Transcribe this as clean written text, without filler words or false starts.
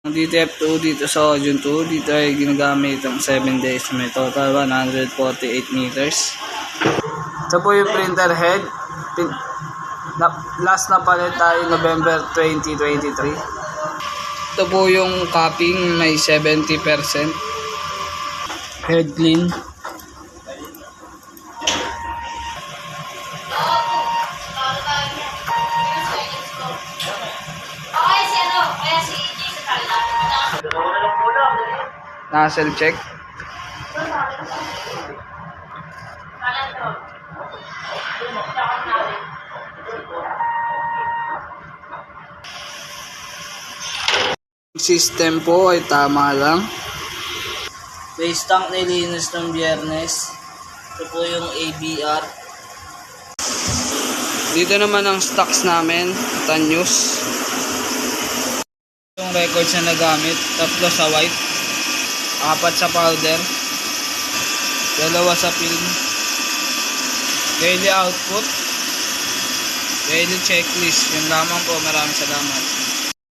Ang DTF2 dito sa Audion 2, dito ay ginagamit ang 7 days. May total 148 meters. Ito po yung printer head. Last na palit tayo November 2023. Ito po yung capping, may 70%. Head clean. Nozzle check. System po ay tama lang. Base tank nilinis ng Biyernes. Ito po yung ABR. Dito naman ang stocks namin, Tanyos. Yung records na nagamit, 3 sa white, 4 sa powder, 2 sa film. Daily output, daily checklist. Yun lamang po. Maraming salamat.